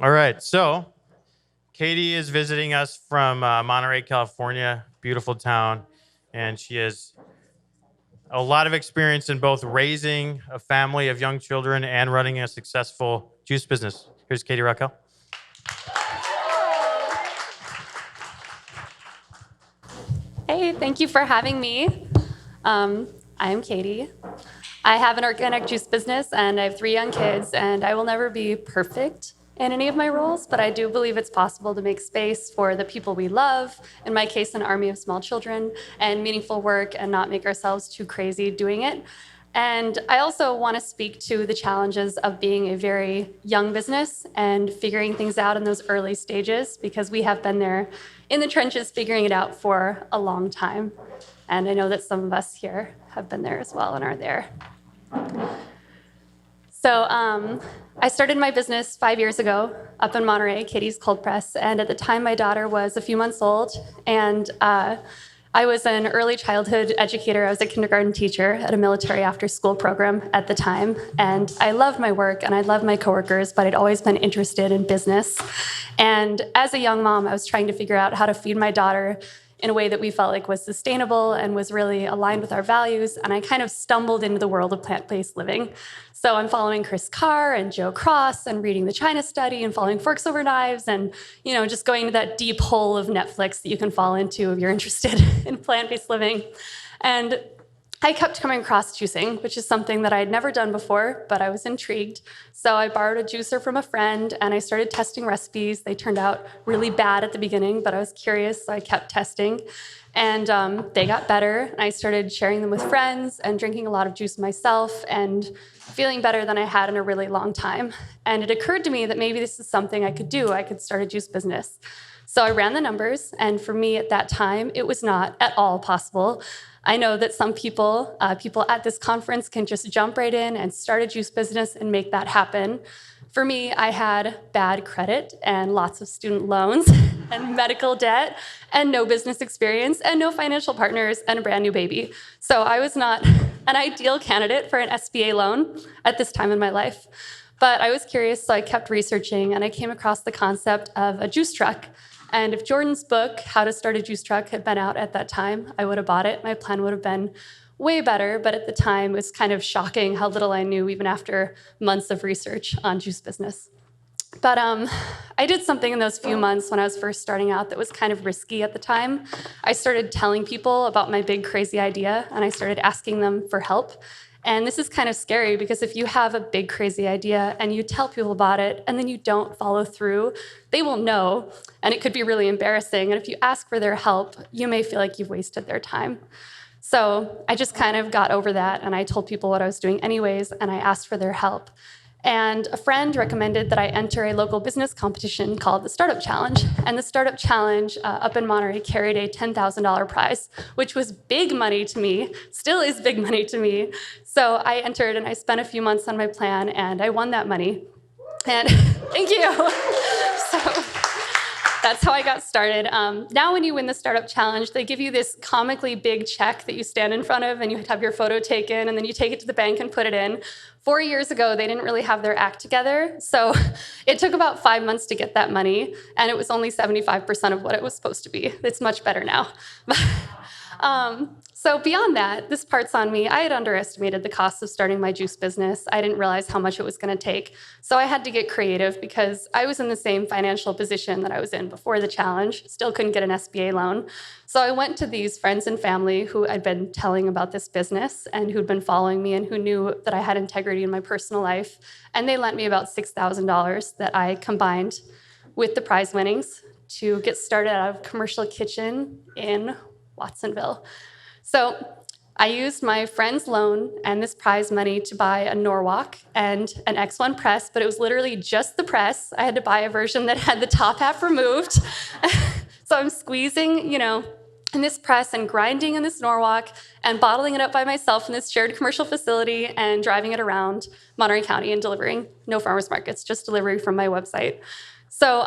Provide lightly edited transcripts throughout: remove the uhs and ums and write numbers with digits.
All right, so Katie is visiting us from Monterey, California, beautiful town, and she has a lot of experience in both raising a family of young children and running a successful juice business. Here's Katie Raquel. Hey, thank you for having me. I am Katie. I have an organic juice business and I have 3 young kids, and I will never be perfect in any of my roles, but I do believe it's possible to make space for the people we love, in my case, an army of small children, and meaningful work and not make ourselves too crazy doing it. And I also want to speak to the challenges of being a very young business and figuring things out in those early stages, because we have been there in the trenches figuring it out for a long time. And I know that some of us here have been there as well and are there. So I started my business 5 years ago up in Monterey, Katie's Cold Press. And at the time, my daughter was a few months old. And I was an early childhood educator. I was a kindergarten teacher at a military after-school program at the time. And I loved my work and I loved my coworkers, but I'd always been interested in business. And as a young mom, I was trying to figure out how to feed my daughter in a way that we felt like was sustainable and was really aligned with our values. And I kind of stumbled into the world of plant-based living. So I'm following Chris Carr and Joe Cross and reading the China Study and following Forks Over Knives and, just going into that deep hole of Netflix that you can fall into if you're interested in plant-based living. And I kept coming across juicing, which is something that I had never done before, but I was intrigued. So I borrowed a juicer from a friend and I started testing recipes. They turned out really bad at the beginning, but I was curious, so I kept testing. And they got better. And I started sharing them with friends and drinking a lot of juice myself and feeling better than I had in a really long time. And it occurred to me that maybe this is something I could do. I could start a juice business. So I ran the numbers, and for me at that time, it was not at all possible. I know that some people at this conference can just jump right in and start a juice business and make that happen. For me, I had bad credit and lots of student loans and medical debt and no business experience and no financial partners and a brand new baby. So I was not an ideal candidate for an SBA loan at this time in my life. But I was curious, so I kept researching, and I came across the concept of a juice truck. And if Jordan's book, How to Start a Juice Truck, had been out at that time, I would have bought it. My plan would have been way better, but at the time, it was kind of shocking how little I knew, even after months of research on juice business. But I did something in those few months when I was first starting out that was kind of risky at the time. I started telling people about my big, crazy idea, and I started asking them for help. And this is kind of scary, because if you have a big, crazy idea and you tell people about it and then you don't follow through, they will know, and it could be really embarrassing. And if you ask for their help, you may feel like you've wasted their time. So I just kind of got over that, and I told people what I was doing anyways, and I asked for their help. And a friend recommended that I enter a local business competition called the Startup Challenge. And the Startup Challenge up in Monterey carried a $10,000 prize, which was big money to me, still is big money to me. So I entered and I spent a few months on my plan, and I won that money. And thank you. So that's how I got started. Now when you win the Startup Challenge, they give you this comically big check that you stand in front of and you have your photo taken, and then you take it to the bank and put it in. 4 years ago, they didn't really have their act together, so it took about 5 months to get that money, and it was only 75% of what it was supposed to be. It's much better now. So beyond that, this part's on me. I had underestimated the cost of starting my juice business. I didn't realize how much it was going to take. So I had to get creative, because I was in the same financial position that I was in before the challenge, still couldn't get an SBA loan. So I went to these friends and family who I'd been telling about this business and who'd been following me and who knew that I had integrity in my personal life. And they lent me about $6,000 that I combined with the prize winnings to get started out of a commercial kitchen in Watsonville. So I used my friend's loan and this prize money to buy a Norwalk and an X1 press, but it was literally just the press. I had to buy a version that had the top half removed. So I'm squeezing, in this press and grinding in this Norwalk and bottling it up by myself in this shared commercial facility and driving it around Monterey County and delivering. No farmers markets, just delivery from my website. So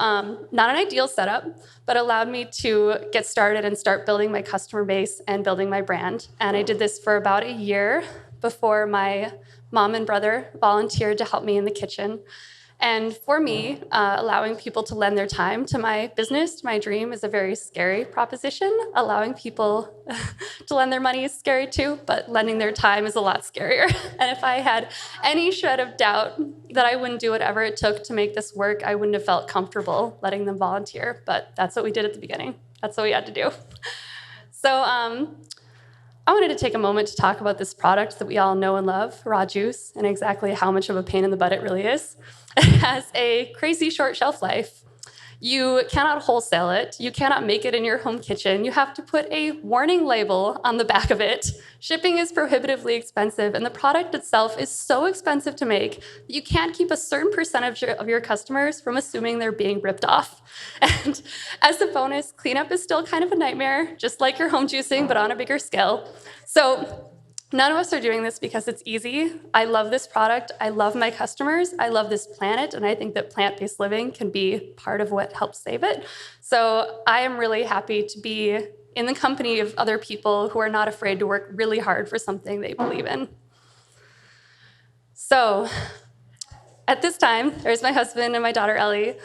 not an ideal setup, but allowed me to get started and start building my customer base and building my brand. And I did this for about a year before my mom and brother volunteered to help me in the kitchen. And for me, allowing people to lend their time to my business, to my dream, is a very scary proposition. Allowing people to lend their money is scary too, but lending their time is a lot scarier. And if I had any shred of doubt that I wouldn't do whatever it took to make this work, I wouldn't have felt comfortable letting them volunteer. But that's what we did at the beginning. That's what we had to do. So I wanted to take a moment to talk about this product that we all know and love, raw juice, and exactly how much of a pain in the butt it really is. It has a crazy short shelf life. You cannot wholesale it. You cannot make it in your home kitchen. You have to put a warning label on the back of it. Shipping is prohibitively expensive, and the product itself is so expensive to make that you can't keep a certain percentage of your customers from assuming they're being ripped off. And as a bonus, cleanup is still kind of a nightmare, just like your home juicing, but on a bigger scale. So none of us are doing this because it's easy. I love this product. I love my customers. I love this planet. And I think that plant-based living can be part of what helps save it. So I am really happy to be in the company of other people who are not afraid to work really hard for something they believe in. So at this time, there's my husband and my daughter, Ellie.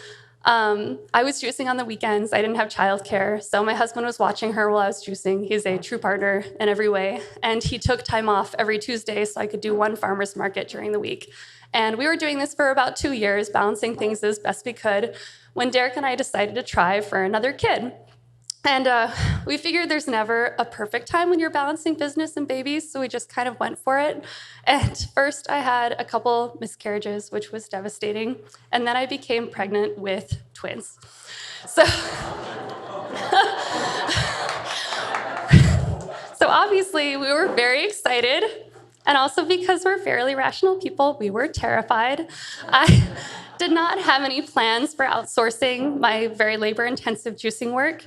I was juicing on the weekends. I didn't have childcare, so my husband was watching her while I was juicing. He's a true partner in every way, and he took time off every Tuesday so I could do one farmer's market during the week. And we were doing this for about 2 years, balancing things as best we could, when Derek and I decided to try for another kid. And we figured there's never a perfect time when you're balancing business and babies, so we just kind of went for it. And first I had a couple miscarriages, which was devastating. And then I became pregnant with twins. So, so obviously we were very excited. And also because we're fairly rational people, we were terrified. I did not have any plans for outsourcing my very labor-intensive juicing work.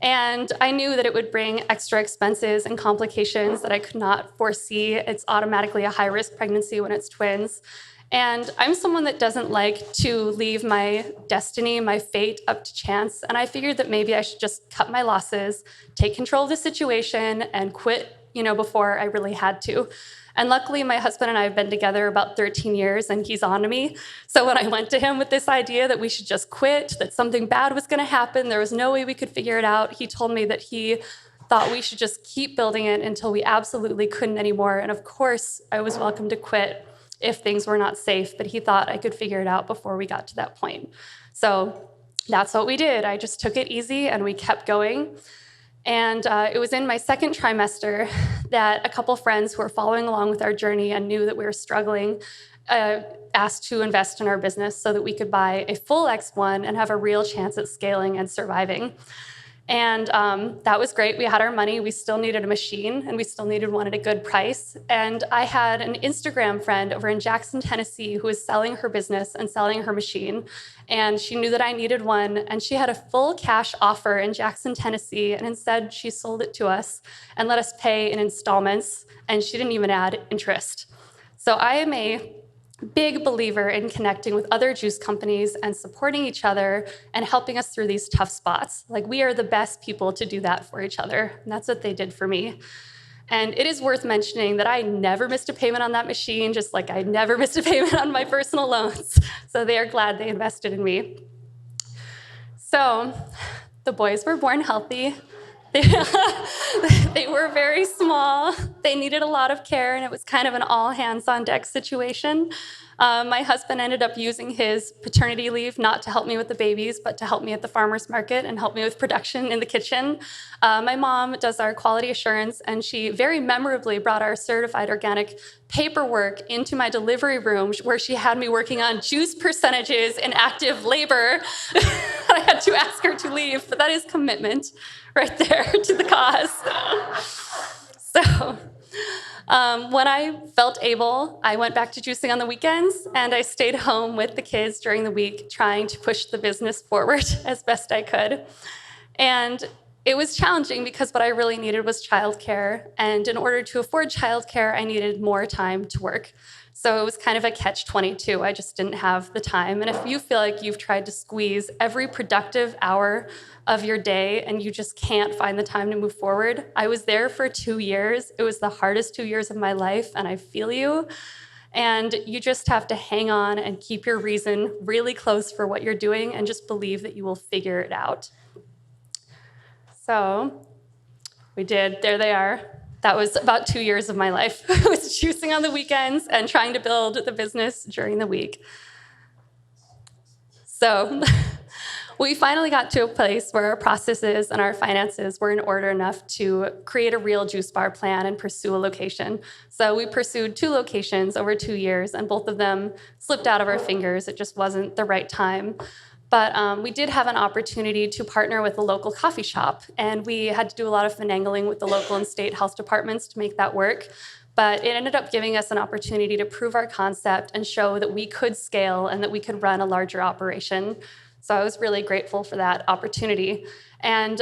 And I knew that it would bring extra expenses and complications that I could not foresee. It's automatically a high-risk pregnancy when it's twins. And I'm someone that doesn't like to leave my destiny, my fate, up to chance. And I figured that maybe I should just cut my losses, take control of the situation, and quit, before I really had to. And luckily, my husband and I have been together about 13 years, and he's on to me. So when I went to him with this idea that we should just quit, that something bad was going to happen, there was no way we could figure it out, he told me that he thought we should just keep building it until we absolutely couldn't anymore. And of course, I was welcome to quit if things were not safe, but he thought I could figure it out before we got to that point. So that's what we did. I just took it easy, and we kept going. And it was in my second trimester that a couple friends who were following along with our journey and knew that we were struggling asked to invest in our business so that we could buy a full X1 and have a real chance at scaling and surviving. And that was great. We had our money. We still needed a machine, and we still needed one at a good price. And I had an Instagram friend over in Jackson, Tennessee, who was selling her business and selling her machine. And she knew that I needed one, and she had a full cash offer in Jackson, Tennessee. And instead, she sold it to us and let us pay in installments, and she didn't even add interest. So I am a big believer in connecting with other juice companies and supporting each other and helping us through these tough spots. Like, we are the best people to do that for each other. And that's what they did for me. And it is worth mentioning that I never missed a payment on that machine, just like I never missed a payment on my personal loans. So they are glad they invested in me. So the boys were born healthy. They were very small. They needed a lot of care, and it was kind of an all-hands-on-deck situation. My husband ended up using his paternity leave not to help me with the babies, but to help me at the farmer's market and help me with production in the kitchen. My mom does our quality assurance, and she very memorably brought our certified organic paperwork into my delivery room where she had me working on juice percentages in active labor. I had to ask her to leave, but that is commitment right there to the cause. So when I felt able, I went back to juicing on the weekends, and I stayed home with the kids during the week trying to push the business forward as best I could. And it was challenging because what I really needed was childcare. And in order to afford childcare, I needed more time to work. So it was kind of a catch-22. I just didn't have the time. And if you feel like you've tried to squeeze every productive hour of your day and you just can't find the time to move forward, I was there for 2 years. It was the hardest 2 years of my life, and I feel you. And you just have to hang on and keep your reason really close for what you're doing and just believe that you will figure it out. So we did. There they are. That was about 2 years of my life. I was juicing on the weekends and trying to build the business during the week. So we finally got to a place where our processes and our finances were in order enough to create a real juice bar plan and pursue a location. So we pursued 2 locations over 2 years, and both of them slipped out of our fingers. It just wasn't the right time. But we did have an opportunity to partner with a local coffee shop, and we had to do a lot of finagling with the local and state health departments to make that work. But it ended up giving us an opportunity to prove our concept and show that we could scale and that we could run a larger operation. So I was really grateful for that opportunity. And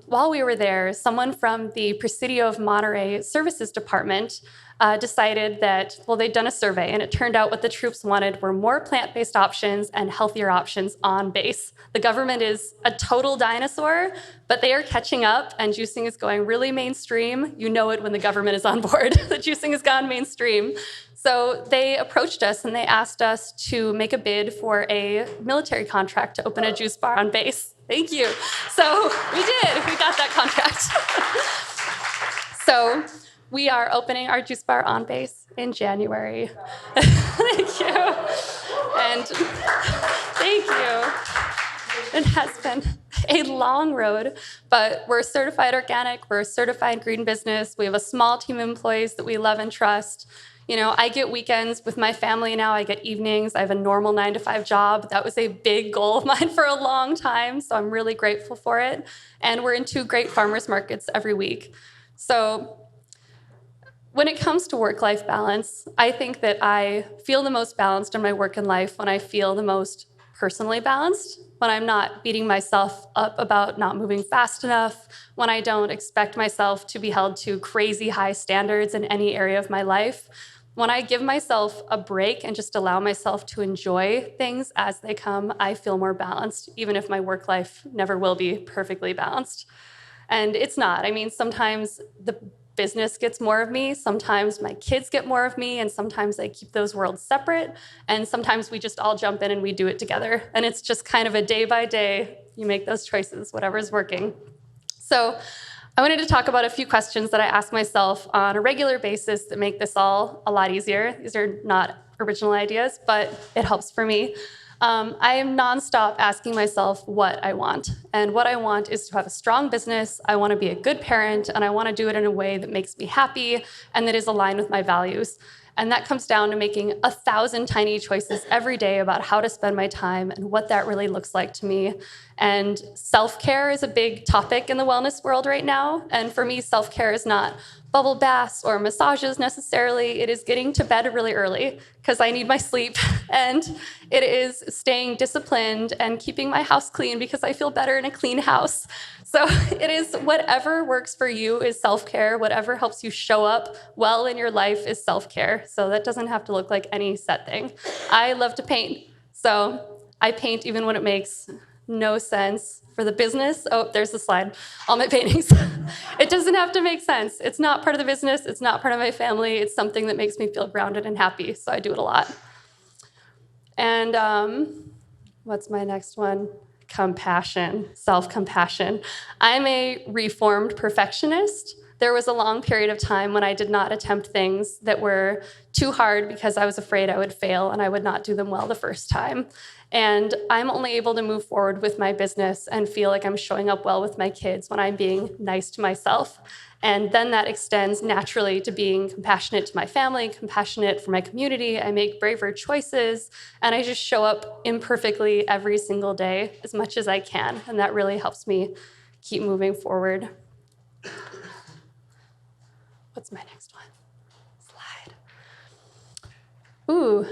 while we were there, someone from the Presidio of Monterey Services Department decided that, well, they'd done a survey, and it turned out what the troops wanted were more plant-based options and healthier options on base. The government is a total dinosaur, but they are catching up, and juicing is going really mainstream. You know it when the government is on board. The juicing has gone mainstream. So they approached us and they asked us to make a bid for a military contract to open a juice bar on base. Thank you. So we did. We got that contract. So we are opening our juice bar on base in January. Thank you. And thank you. It has been a long road, but we're certified organic. We're a certified green business. We have a small team of employees that we love and trust. You know, I get weekends with my family now. I get evenings. I have a normal 9-to-5 job. That was a big goal of mine for a long time, so I'm really grateful for it. And we're in 2 great farmers markets every week. So when it comes to work-life balance, I think that I feel the most balanced in my work and life when I feel the most personally balanced, when I'm not beating myself up about not moving fast enough, when I don't expect myself to be held to crazy high standards in any area of my life, when I give myself a break and just allow myself to enjoy things as they come, I feel more balanced, even if my work life never will be perfectly balanced. And it's not. I mean, sometimes the business gets more of me, sometimes my kids get more of me, and sometimes I keep those worlds separate, and sometimes we just all jump in and we do it together. And it's just kind of a day by day, you make those choices, whatever's working. So I wanted to talk about a few questions that I ask myself on a regular basis that make this all a lot easier. These are not original ideas, but it helps for me. I am nonstop asking myself what I want. And what I want is to have a strong business, I want to be a good parent, and I want to do it in a way that makes me happy and that is aligned with my values. And that comes down to making 1,000 tiny choices every day about how to spend my time and what that really looks like to me. And self-care is a big topic in the wellness world right now. And for me, self-care is not bubble baths or massages necessarily. It is getting to bed really early because I need my sleep. And it is staying disciplined and keeping my house clean because I feel better in a clean house. So it is whatever works for you is self-care. Whatever helps you show up well in your life is self-care. So that doesn't have to look like any set thing. I love to paint. So I paint even when it makes no sense. For the business, oh, there's the slide, all my paintings. It doesn't have to make sense. It's not part of the business. It's not part of my family. It's something that makes me feel grounded and happy, so I do it a lot. And what's my next one? Compassion, self-compassion. I'm a reformed perfectionist. There was a long period of time when I did not attempt things that were too hard because I was afraid I would fail and I would not do them well the first time. And I'm only able to move forward with my business and feel like I'm showing up well with my kids when I'm being nice to myself. And then that extends naturally to being compassionate to my family, compassionate for my community. I make braver choices, and I just show up imperfectly every single day as much as I can. And that really helps me keep moving forward. What's my next one? Slide. Ooh,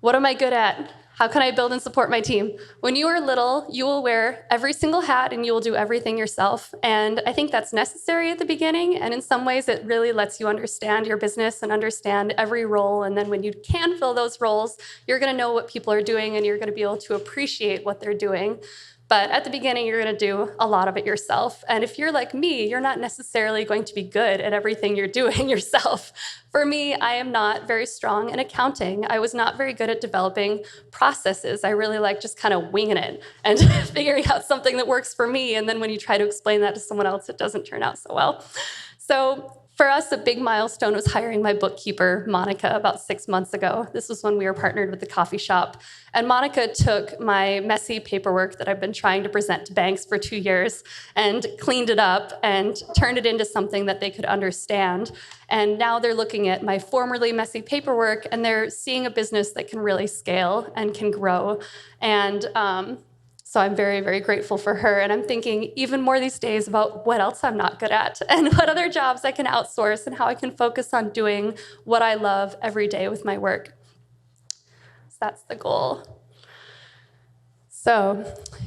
what am I good at? How can I build and support my team? When you are little, you will wear every single hat and you will do everything yourself. And I think that's necessary at the beginning. And in some ways, it really lets you understand your business and understand every role. And then when you can fill those roles, you're going to know what people are doing and you're going to be able to appreciate what they're doing. But at the beginning, you're going to do a lot of it yourself. And if you're like me, you're not necessarily going to be good at everything you're doing yourself. For me, I am not very strong in accounting. I was not very good at developing processes. I really like just kind of winging it and figuring out something that works for me. And then when you try to explain that to someone else, it doesn't turn out so well. So for us, a big milestone was hiring my bookkeeper, Monica, about 6 months ago. This was when we were partnered with the coffee shop. And Monica took my messy paperwork that I've been trying to present to banks for 2 years and cleaned it up and turned it into something that they could understand. And now they're looking at my formerly messy paperwork, and they're seeing a business that can really scale and can grow. And so I'm very, very grateful for her. And I'm thinking even more these days about what else I'm not good at and what other jobs I can outsource and how I can focus on doing what I love every day with my work. So that's the goal. So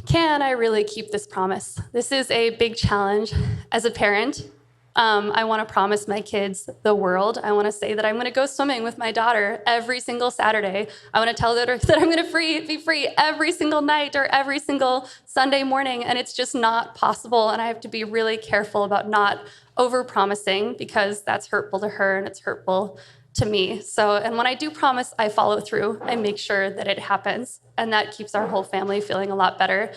can I really keep this promise? This is a big challenge as a parent. I want to promise my kids the world. I want to say that I'm going to go swimming with my daughter every single Saturday. I want to tell her that I'm going to be free every single night or every single Sunday morning, and it's just not possible. And I have to be really careful about not over-promising because that's hurtful to her and it's hurtful to me. So, and when I do promise, I follow through. I make sure that it happens, and that keeps our whole family feeling a lot better.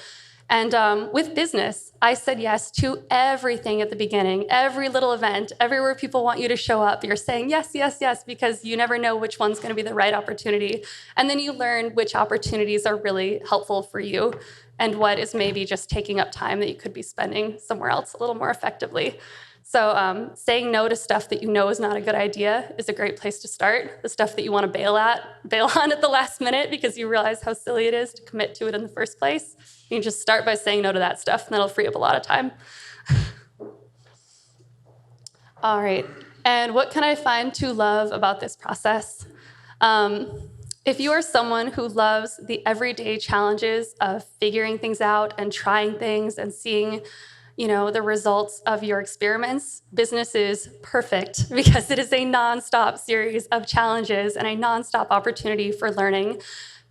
And with business, I said yes to everything at the beginning, every little event, everywhere people want you to show up. You're saying yes, yes, yes, because you never know which one's going to be the right opportunity. And then you learn which opportunities are really helpful for you and what is maybe just taking up time that you could be spending somewhere else a little more effectively. So saying no to stuff that you know is not a good idea is a great place to start. The stuff that you want to bail on at the last minute because you realize how silly it is to commit to it in the first place. You can just start by saying no to that stuff, and that'll free up a lot of time. All right, and what can I find to love about this process? If you are someone who loves the everyday challenges of figuring things out and trying things and seeing the results of your experiments, business is perfect because it is a nonstop series of challenges and a nonstop opportunity for learning.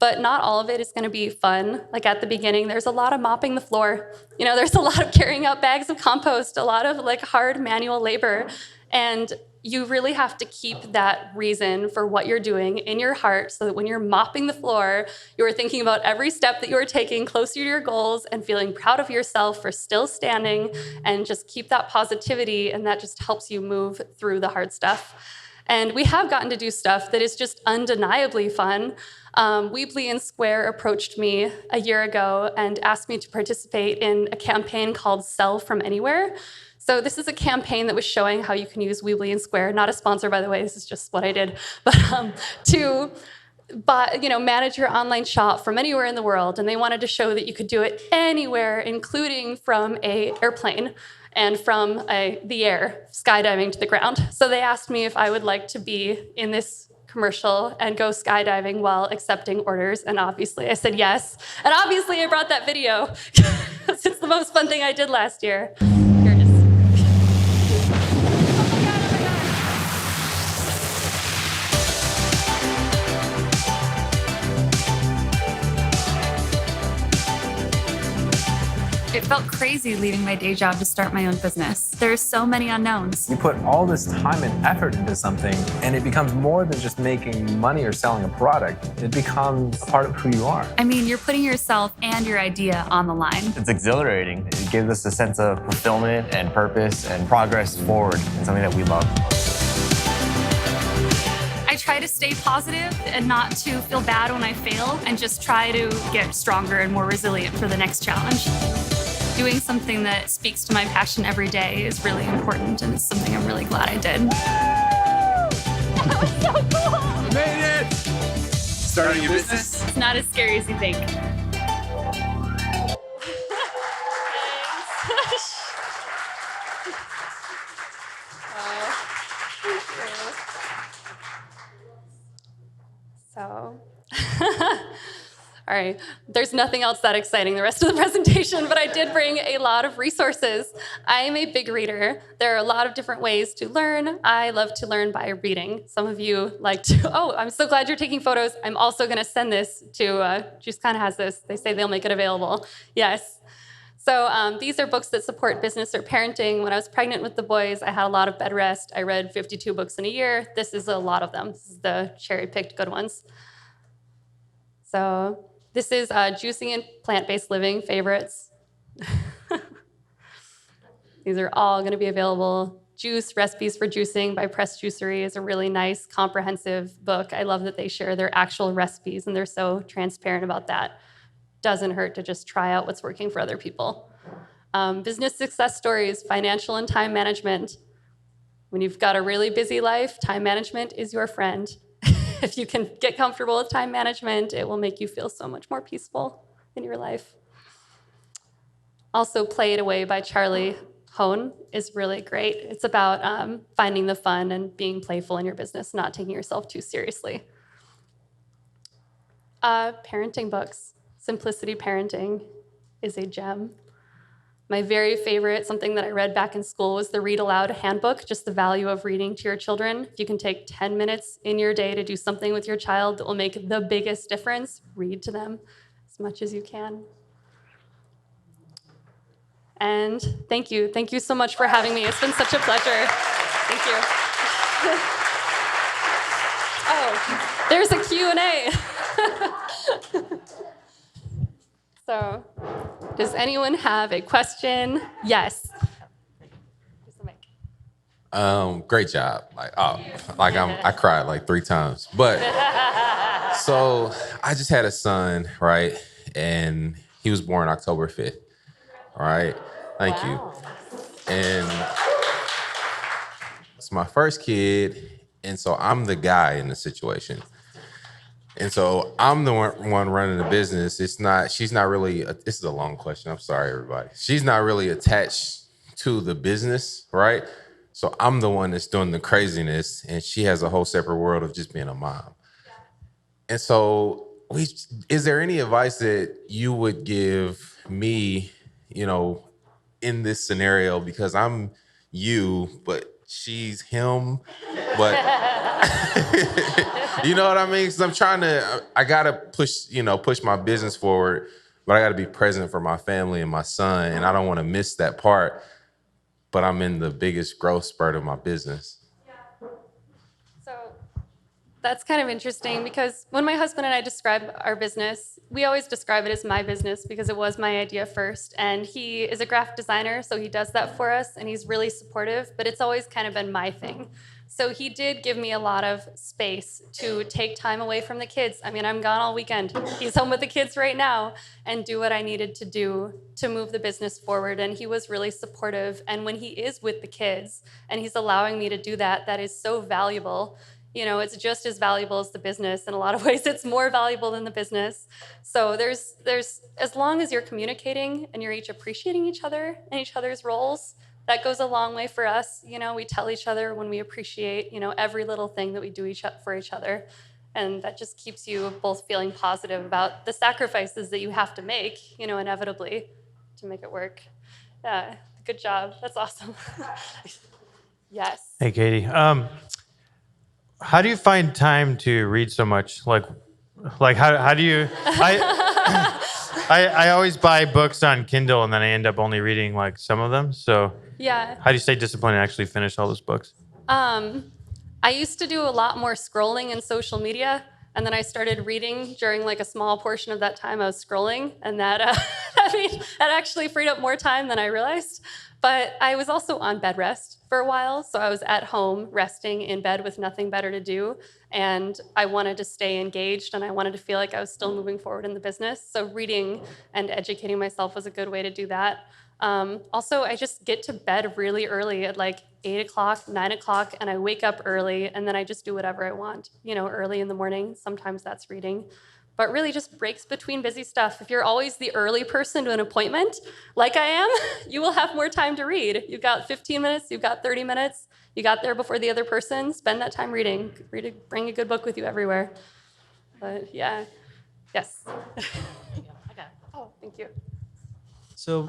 But not all of it is going to be fun. Like at the beginning, there's a lot of mopping the floor. There's a lot of carrying out bags of compost, a lot of hard manual labor. And you really have to keep that reason for what you're doing in your heart so that when you're mopping the floor, you're thinking about every step that you're taking closer to your goals and feeling proud of yourself for still standing, and just keep that positivity, and that just helps you move through the hard stuff. And we have gotten to do stuff that is just undeniably fun. Weebly and Square approached me a year ago and asked me to participate in a campaign called Sell From Anywhere. So this is a campaign that was showing how you can use Weebly and Square, not a sponsor, by the way, this is just what I did, but to manage your online shop from anywhere in the world. And they wanted to show that you could do it anywhere, including from an airplane and from the air, skydiving to the ground. So they asked me if I would like to be in this commercial and go skydiving while accepting orders. And obviously I said yes. And obviously I brought that video because it's the most fun thing I did last year. Here it is. It felt crazy leaving my day job to start my own business. There's so many unknowns. You put all this time and effort into something, and it becomes more than just making money or selling a product. It becomes a part of who you are. I mean, you're putting yourself and your idea on the line. It's exhilarating. It gives us a sense of fulfillment and purpose and progress forward in something that we love. I try to stay positive and not to feel bad when I fail, and just try to get stronger and more resilient for the next challenge. Doing something that speaks to my passion every day is really important, and it's something I'm really glad I did. That was so cool! You made it! Starting a business? It's not as scary as you think. So, all Sorry, there's nothing else that exciting the rest of the presentation, but I did bring a lot of resources. I am a big reader. There are a lot of different ways to learn. I love to learn by reading. Some of you like to, oh, I'm so glad you're taking photos. I'm also gonna send this to, Juice kind of has this. They say they'll make it available. Yes. So these are books that support business or parenting. When I was pregnant with the boys, I had a lot of bed rest. I read 52 books in a year. This is a lot of them. This is the cherry-picked good ones. So this is juicing and plant-based living favorites. These are all going to be available. Juice, Recipes for Juicing by Press Juicery is a really nice, comprehensive book. I love that they share their actual recipes, and they're so transparent about that. Doesn't hurt to just try out what's working for other people. Business success stories, financial and time management. When you've got a really busy life, time management is your friend. If you can get comfortable with time management, it will make you feel so much more peaceful in your life. Also, Play It Away by Charlie Hone is really great. It's about finding the fun and being playful in your business, not taking yourself too seriously. Parenting books. Simplicity Parenting is a gem. My very favorite, something that I read back in school, was the Read Aloud Handbook, just the value of reading to your children. If you can take 10 minutes in your day to do something with your child that will make the biggest difference, read to them as much as you can. And thank you. Thank you so much for having me. It's been such a pleasure. Thank you. Oh, there's a Q&A. So, does anyone have a question? Yes. Here's the mic. Great job. I cried like 3 times. But so I just had a son, right? And he was born October 5th. All right. Thank you. And it's my first kid. And so I'm the guy in the situation. And so I'm the one running the business. She's not really, this is a long question. I'm sorry, everybody. She's not really attached to the business, right? So I'm the one that's doing the craziness, and she has a whole separate world of just being a mom. And so is there any advice that you would give me, in this scenario? Because I'm you, but she's him, but you know what I mean? Because I gotta push my business forward, but I gotta be present for my family and my son, and I don't want to miss that part. But I'm in the biggest growth spurt of my business. Yeah. So that's kind of interesting, because when my husband and I describe our business, we always describe it as my business because it was my idea first. And he is a graphic designer, so he does that for us, and he's really supportive, but it's always kind of been my thing. So he did give me a lot of space to take time away from the kids. I mean, I'm gone all weekend. He's home with the kids right now, and do what I needed to do to move the business forward. And he was really supportive. And when he is with the kids and he's allowing me to do that, that is so valuable. It's just as valuable as the business. In a lot of ways, it's more valuable than the business. So there's as long as you're communicating and you're each appreciating each other and each other's roles, that goes a long way for us. We tell each other when we appreciate, every little thing that we do for each other. And that just keeps you both feeling positive about the sacrifices that you have to make, inevitably, to make it work. Yeah, good job. That's awesome. Yes. Hey, Katie. How do you find time to read so much? Like how do you? I always buy books on Kindle, and then I end up only reading like some of them. So yeah. How do you stay disciplined and actually finish all those books? I used to do a lot more scrolling in social media, and then I started reading during like a small portion of that time I was scrolling, and that actually freed up more time than I realized. But I was also on bed rest for a while, so I was at home resting in bed with nothing better to do, and I wanted to stay engaged, and I wanted to feel like I was still moving forward in the business. So reading and educating myself was a good way to do that. Also, I just get to bed really early at like 8 o'clock, 9 o'clock, and I wake up early, and then I just do whatever I want, early in the morning. Sometimes that's reading. But really just breaks between busy stuff. If you're always the early person to an appointment, like I am, you will have more time to read. You've got 15 minutes, you've got 30 minutes, you got there before the other person, spend that time reading. Bring a good book with you everywhere. But yeah. Yes. Oh, thank you. So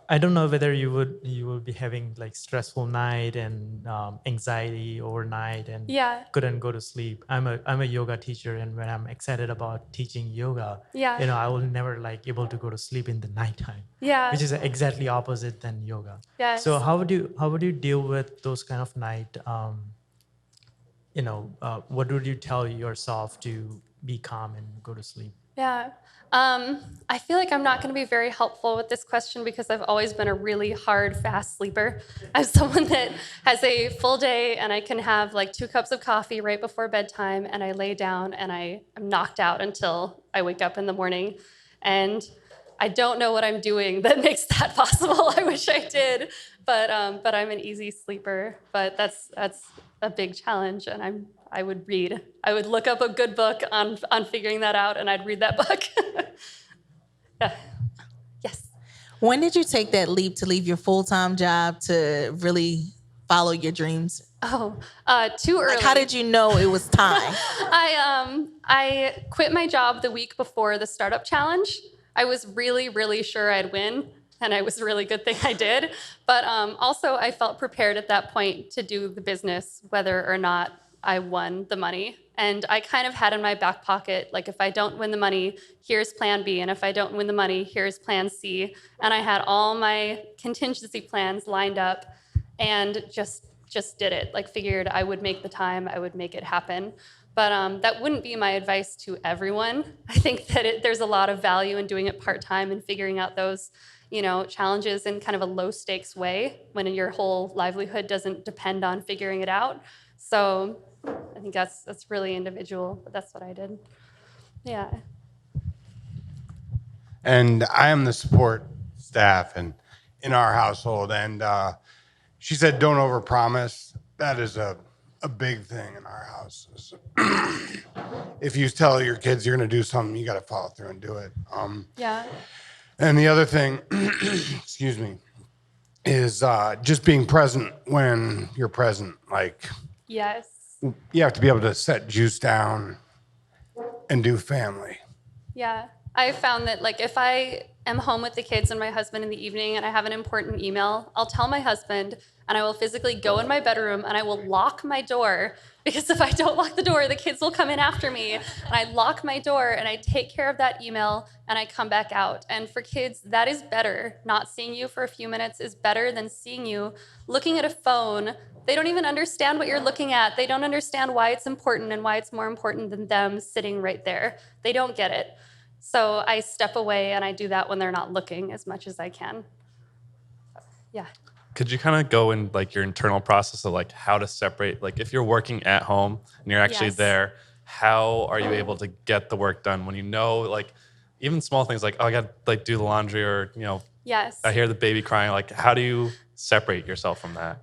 I don't know whether you would be having like stressful night and anxiety overnight and Yeah. couldn't go to sleep. I'm a yoga teacher, and when I'm excited about teaching yoga, Yeah. I will never like able to go to sleep in the nighttime. Yeah. Which is exactly opposite than yoga. Yes. So how would you deal with those kind of night? What would you tell yourself to be calm and go to sleep? Yeah. I feel like I'm not going to be very helpful with this question because I've always been a really hard, fast sleeper. I'm someone that has a full day and I can have like 2 cups of coffee right before bedtime and I lay down and I'm knocked out until I wake up in the morning. And I don't know what I'm doing that makes that possible. I wish I did, but I'm an easy sleeper. But that's a big challenge, and I would read. I would look up a good book on figuring that out, and I'd read that book. Yeah. Yes. When did you take that leap to leave your full-time job to really follow your dreams? Oh, too early. Like, how did you know it was time? I quit my job the week before the startup challenge. I was really, really sure I'd win, and it was a really good thing I did. But also, I felt prepared at that point to do the business, whether or not I won the money. And I kind of had in my back pocket, like, if I don't win the money, here's plan B. And if I don't win the money, here's plan C. And I had all my contingency plans lined up and just did it. Like, figured I would make the time, I would make it happen. But that wouldn't be my advice to everyone. I think that there's a lot of value in doing it part-time and figuring out those, challenges in kind of a low-stakes way when your whole livelihood doesn't depend on figuring it out. So I think that's really individual, but that's what I did. Yeah. And I am the support staff and in our household. And she said, don't overpromise. That is a big thing in our house. If you tell your kids you're going to do something, you got to follow through and do it. Yeah. And the other thing, excuse me, is just being present when you're present. Like, Yes. you have to be able to set juice down and do family. Yeah. I found that, like, if I am home with the kids and my husband in the evening and I have an important email, I'll tell my husband and I will physically go in my bedroom and I will lock my door, because if I don't lock the door, the kids will come in after me. And I lock my door and I take care of that email and I come back out. And for kids, that is better. Not seeing you for a few minutes is better than seeing you looking at a phone. They don't even understand what you're looking at. They don't understand why it's important and why it's more important than them sitting right there. They don't get it. So I step away and I do that when they're not looking as much as I can. Yeah. Could you kind of go in like your internal process of like how to separate, like if you're working at home and you're actually Yes. there, how are you able to get the work done when you know, like even small things like, oh, I got to like do the laundry or, Yes. I hear the baby crying. Like, how do you separate yourself from that?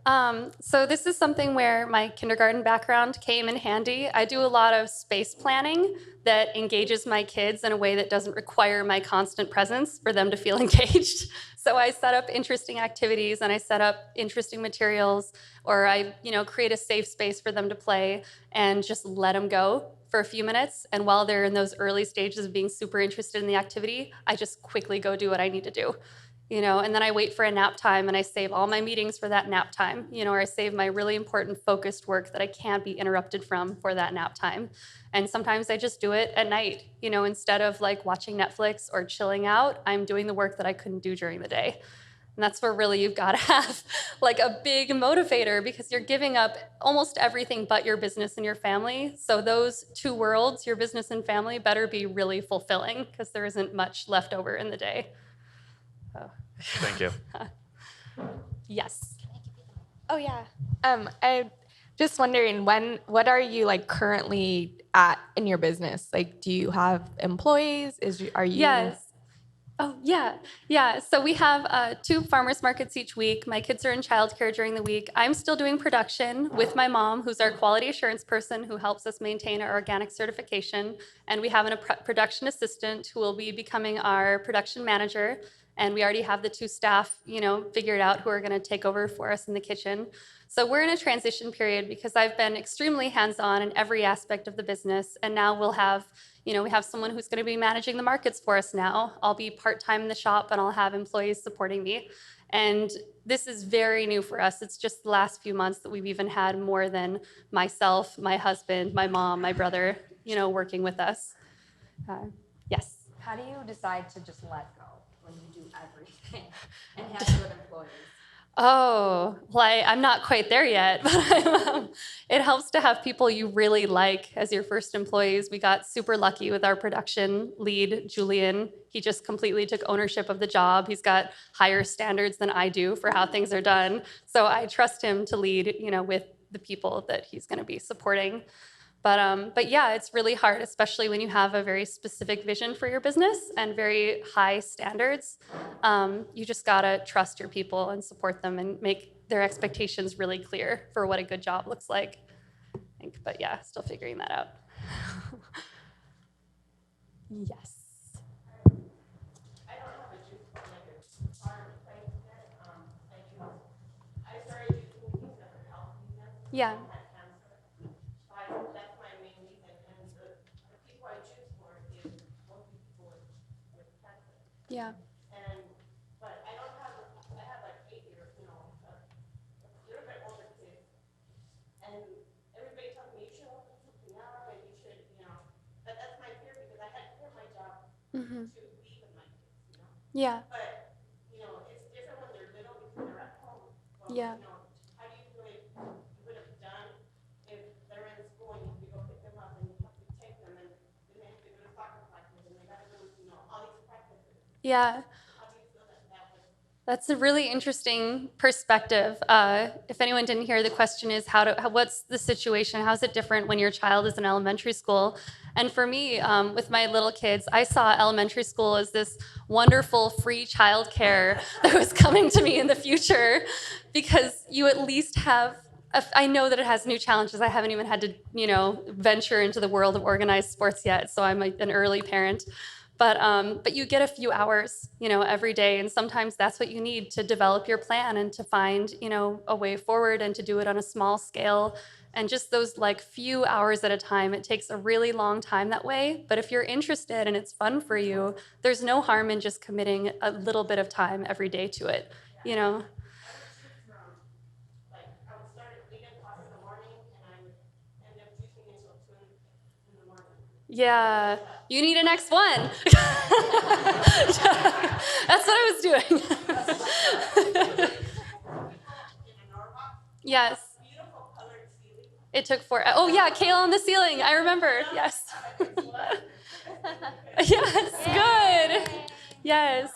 So this is something where my kindergarten background came in handy. I do a lot of space planning that engages my kids in a way that doesn't require my constant presence for them to feel engaged. So I set up interesting activities and I set up interesting materials, or I, create a safe space for them to play and just let them go for a few minutes. And while they're in those early stages of being super interested in the activity, I just quickly go do what I need to do. And then I wait for a nap time and I save all my meetings for that nap time, or I save my really important focused work that I can't be interrupted from for that nap time. And sometimes I just do it at night, instead of like watching Netflix or chilling out, I'm doing the work that I couldn't do during the day. And that's where really you've got to have like a big motivator, because you're giving up almost everything but your business and your family. So those two worlds, your business and family, better be really fulfilling, because there isn't much left over in the day. Thank you. Yes. Oh yeah. I just wondering, what are you like currently at in your business? Like, do you have employees? Are you? Yes. Oh yeah. So we have 2 farmers markets each week. My kids are in childcare during the week. I'm still doing production with my mom, who's our quality assurance person who helps us maintain our organic certification. And we have a production assistant who will be becoming our production manager. and we already have the 2 staff, figured out who are going to take over for us in the kitchen. So we're in a transition period because I've been extremely hands-on in every aspect of the business, and now we'll have, we have someone who's going to be managing the markets for us now. I'll be part-time in the shop, and I'll have employees supporting me. And this is very new for us. It's just the last few months that we've even had more than myself, my husband, my mom, my brother, working with us. Yes. How do you decide to just let go when you do everything and have good employees? Oh, well, I'm not quite there yet, but it helps to have people you really like as your first employees. We got super lucky with our production lead, Julian. He just completely took ownership of the job. He's got higher standards than I do for how things are done. So I trust him to lead, with the people that he's going to be supporting. But yeah, it's really hard, especially when you have a very specific vision for your business and very high standards. You just gotta trust your people and support them and make their expectations really clear for what a good job looks like. But yeah, still figuring that out. Yes. Yeah. Yeah. But I don't have, I have like 8 years, a little bit older kids. And everybody tells me you should open something up and you should, but that's my fear because I had to quit my job to be with my kids, Yeah. But, it's different when they're little because they're at home. Well, Yeah. How do you feel like you would have done if they're in school and you go pick them up and you have to take them and then they have to go to soccer practice and they got to go, all these practices. Yeah. That's a really interesting perspective. If anyone didn't hear, the question is what's the situation? How's it different when your child is in elementary school? And for me, with my little kids, I saw elementary school as this wonderful free childcare that was coming to me in the future, because you at least have. I know that it has new challenges. I haven't even had to, venture into the world of organized sports yet, so I'm an early parent. But you get a few hours, every day, and sometimes that's what you need to develop your plan and to find, a way forward and to do it on a small scale. And just those few hours at a time, it takes a really long time that way. But if you're interested and it's fun for you, there's no harm in just committing a little bit of time every day to it, Yeah, you need a next one. That's what I was doing. Yes. It took 4. Oh yeah, kale on the ceiling. I remember. Yes. Yes. Good. Yes.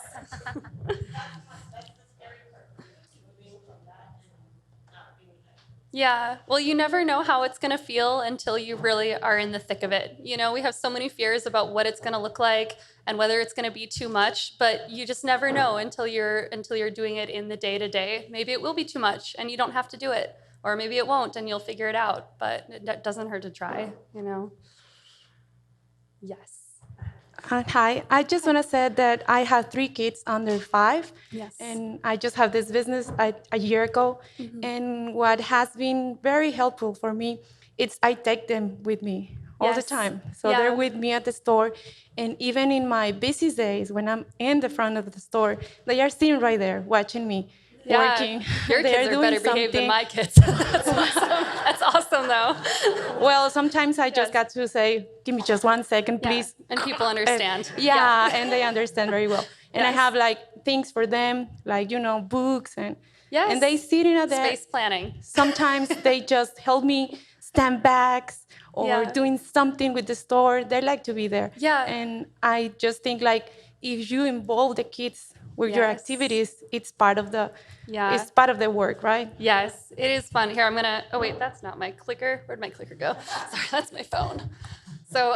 Yeah, well, you never know how it's going to feel until you really are in the thick of it. We have so many fears about what it's going to look like and whether it's going to be too much, but you just never know until you're doing it in the day-to-day. Maybe it will be too much and you don't have to do it, or maybe it won't and you'll figure it out, but it doesn't hurt to try, Yes. Hi, I just want to say that I have 3 kids under 5. Yes. And I just have this business a year ago. And what has been very helpful for me, it's I take them with me all the time. So they're with me at the store. And even in my busy days, when I'm in the front of the store, they are sitting right there watching me working. Your kids are better behaved than my kids. That's awesome. That's awesome, though. Well, sometimes I just got to say, give me just 1 second, please. And people understand. And they understand very well. And I have things for them, books and they sit in there. Space planning. Sometimes they just help me stand bags or doing something with the store. They like to be there. Yeah. And I just think if you involve the kids with your activities, it's part of the work, right? Yes, it is fun. Here, I'm gonna. Oh wait, that's not my clicker. Where'd my clicker go? Sorry, that's my phone. So,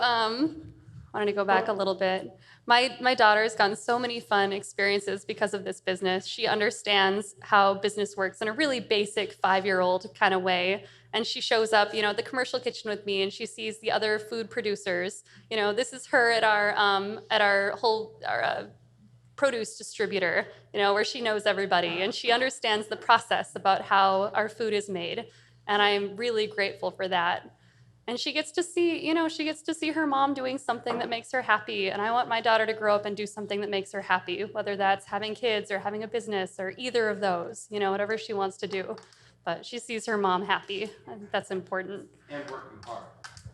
wanted to go back a little bit. My daughter's gotten so many fun experiences because of this business. She understands how business works in a really basic 5-year-old kind of way. And she shows up, at the commercial kitchen with me, and she sees the other food producers. This is her at our produce distributor, where she knows everybody and she understands the process about how our food is made. And I'm really grateful for that. And she gets to see her mom doing something that makes her happy. And I want my daughter to grow up and do something that makes her happy, whether that's having kids or having a business or either of those, whatever she wants to do. But she sees her mom happy. I think that's important. And working hard.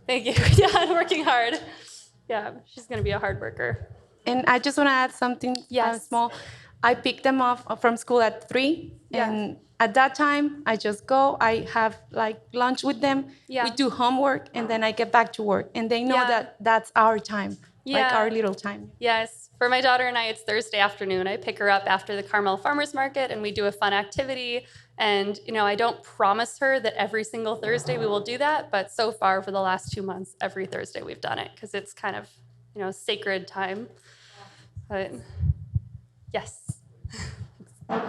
Thank you. Yeah, working hard. Yeah, she's going to be a hard worker. And I just want to add something small. I pick them up from school at 3, and at that time, I just go. I have like lunch with them. Yeah. We do homework, and then I get back to work. And they know that that's our time, like our little time. Yes. For my daughter and I, it's Thursday afternoon. I pick her up after the Carmel Farmers Market, and we do a fun activity. And, I don't promise her that every single Thursday we will do that. But so far, for the last 2 months, every Thursday we've done it because it's kind of, sacred time. But yes. When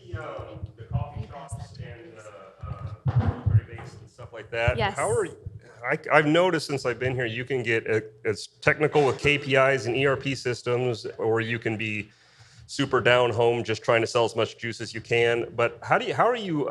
you do the coffee shops and blueberry bakes and stuff like that, how are you? I've noticed since I've been here, you can get as technical with KPIs and ERP systems, or you can be super down home just trying to sell as much juice as you can. But how are you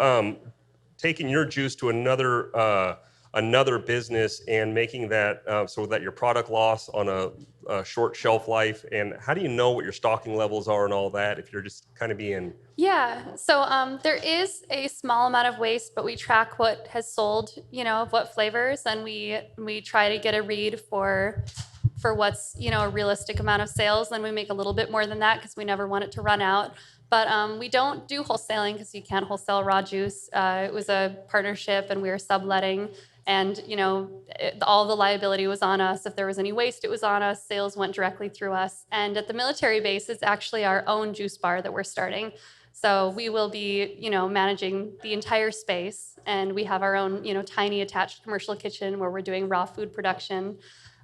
taking your juice to another business and making that so that your product loss on a short shelf life? And how do you know what your stocking levels are and all that if you're just kind of being... Yeah, so there is a small amount of waste, but we track what has sold, of what flavors, and we try to get a read for what's, a realistic amount of sales. Then we make a little bit more than that because we never want it to run out. But we don't do wholesaling because you can't wholesale raw juice. It was a partnership and we were subletting. And, all the liability was on us. If there was any waste, it was on us. Sales went directly through us. And at the military base, it's actually our own juice bar that we're starting. So we will be, managing the entire space. And we have our own, tiny attached commercial kitchen where we're doing raw food production.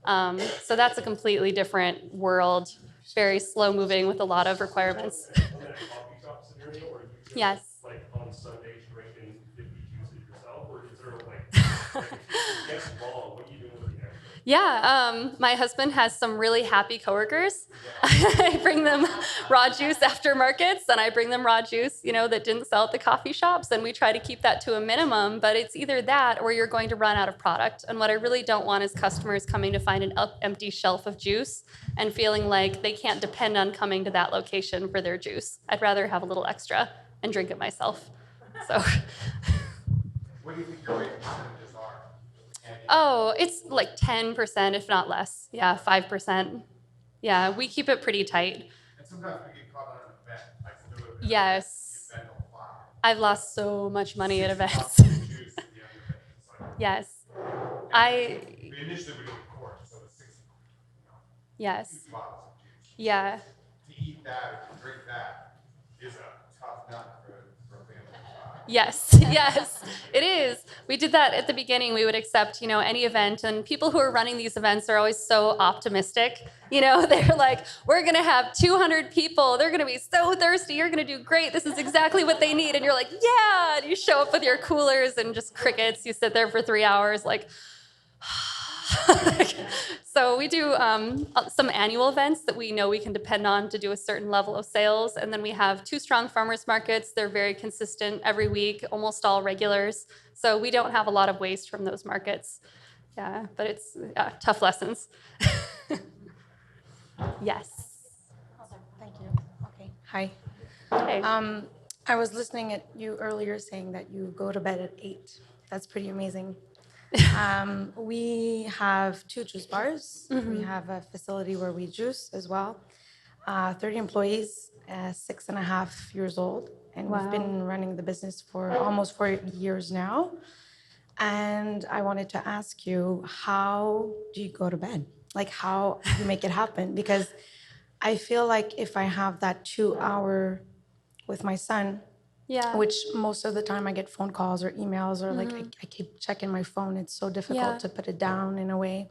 So that's a completely different world, very slow moving with a lot of requirements. Yes. Like on Sundays drinking 50 juices yourself, or is there guess wrong? What are you doing with the extra? Yeah, my husband has some really happy coworkers. I bring them raw juice after markets, and I bring them raw juice, that didn't sell at the coffee shops, and we try to keep that to a minimum, but it's either that or you're going to run out of product. And what I really don't want is customers coming to find an empty shelf of juice and feeling like they can't depend on coming to that location for their juice. I'd rather have a little extra and drink it myself. So. What do you think your rate percentages are? Oh, it's like 10%, if not less. Yeah, 5%. Yeah, we keep it pretty tight. And sometimes we get caught on an event, like new event. Yes. The event will fly. I've lost so much money at events. Yes. We initially would record, so it's 60. Yes. 60 bottles of juice. Yeah. To eat that or to drink that is a tough nut for a family. Yes, yes, it is. We did that at the beginning. We would accept, any event, and people who are running these events are always so optimistic. They're like, we're gonna have 200 people. They're gonna be so thirsty. You're gonna do great. This is exactly what they need. And you're like, yeah. And you show up with your coolers and just crickets. You sit there for 3 hours, like. So we do some annual events that we know we can depend on to do a certain level of sales. And then we have 2 strong farmers markets. They're very consistent every week, almost all regulars. So we don't have a lot of waste from those markets. Yeah, but it's tough lessons. Yes. Thank you. Okay. Hi. Hey. I was listening at you earlier saying that you go to bed at 8. That's pretty amazing. We have 2 juice bars. Mm-hmm. We have a facility where we juice as well. 30 employees, 6.5 years old. And Wow. we've been running the business for almost 4 years now. And I wanted to ask you, how do you go to bed? Like, how do you make it happen? Because I feel like if I have that 2 hour with my son, Yeah. which most of the time I get phone calls or emails or like I keep checking my phone. It's so difficult Yeah. to put it down in a way.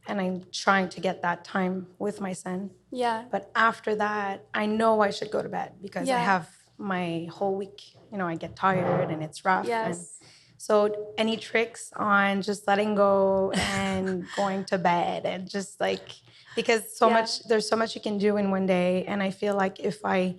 And I'm trying to get that time with my son. Yeah. But after that, I know I should go to bed because I Yeah. have my whole week, I get tired and it's rough. And Yes. so any tricks on just letting go and going to bed and just like, because there's so much you can do in one day, and I feel like if I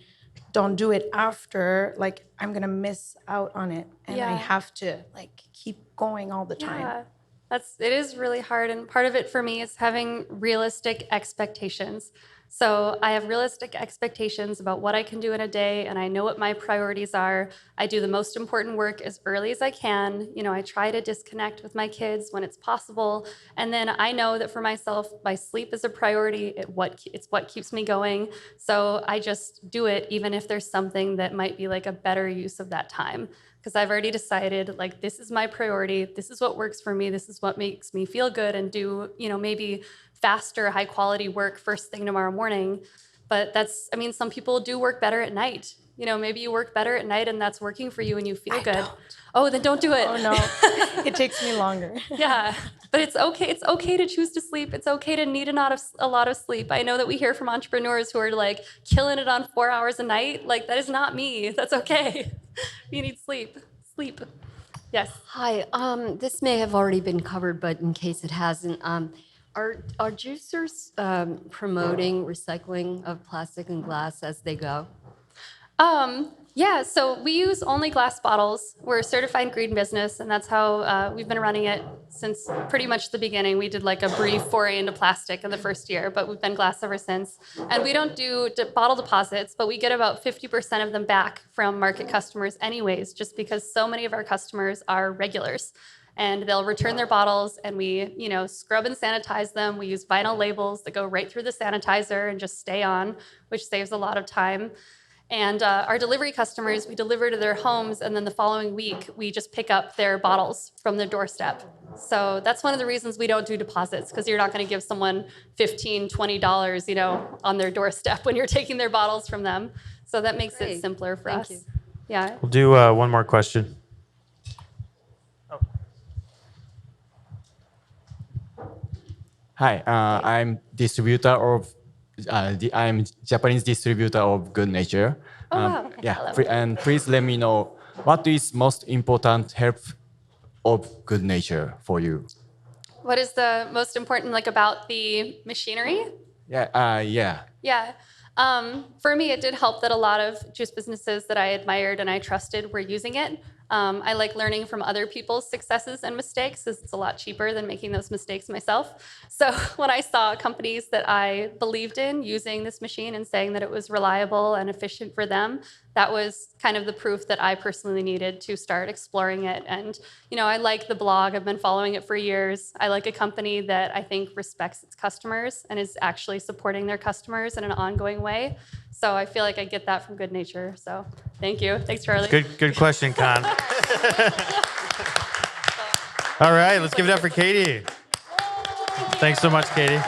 don't do it after, like I'm gonna miss out on it, and I have to like keep going all the time. Yeah, it is really hard, and part of it for me is having realistic expectations. So I have realistic expectations about what I can do in a day, and I know what my priorities are. I do the most important work as early as I can. You know, I try to disconnect with my kids when it's possible, and then I know that for myself, my sleep is a priority. It's what keeps me going. So I just do it, even if there's something that might be like a better use of that time. Because I've already decided, like, this is my priority. This is what works for me. This is what makes me feel good and do, you know, maybe faster, high quality work first thing tomorrow morning. But some people do work better at night. You know, maybe you work better at night and that's working for you and you feel good. Oh, then don't do it. Oh no, it takes me longer. Yeah, but it's okay. It's okay to choose to sleep. It's okay to need a lot of sleep. I know that we hear from entrepreneurs who are like killing it on 4 hours a night. Like, that is not me. That's okay. You need sleep. Sleep. Yes. Hi. This may have already been covered, but in case it hasn't, are juicers promoting recycling of plastic and glass as they go? Yeah, so we use only glass bottles. We're a certified green business, and that's how we've been running it since pretty much the beginning. We did like a brief foray into plastic in the first year, but we've been glass ever since. And we don't do bottle deposits, but we get about 50% of them back from market customers anyways, just because so many of our customers are regulars. And they'll return their bottles, and we, you know, scrub and sanitize them. We use vinyl labels that go right through the sanitizer and just stay on, which saves a lot of time. And our delivery customers, we deliver to their homes, and then the following week, we just pick up their bottles from their doorstep. So that's one of the reasons we don't do deposits, because you're not going to give someone $15, $20, you know, on their doorstep when you're taking their bottles from them. So that makes it simpler for us. you. Yeah. We'll do one more question. Hi, I'm I'm Japanese distributor of Good Nature. Oh, wow. Yeah, and please let me know what is most important help of Good Nature for you. What is the most important, like, about the machinery? Yeah. Yeah. For me, it did help that a lot of juice businesses that I admired and I trusted were using it. I like learning from other people's successes and mistakes, because it's a lot cheaper than making those mistakes myself. So when I saw companies that I believed in using this machine and saying that it was reliable and efficient for them, that was kind of the proof that I personally needed to start exploring it. And, you know, I like the blog. I've been following it for years. I like a company that I think respects its customers and is actually supporting their customers in an ongoing way. So I feel like I get that from Good Nature. So thank you. Thanks, Charlie. Good question, Con. All right, let's give it up for Katie. Thanks so much, Katie.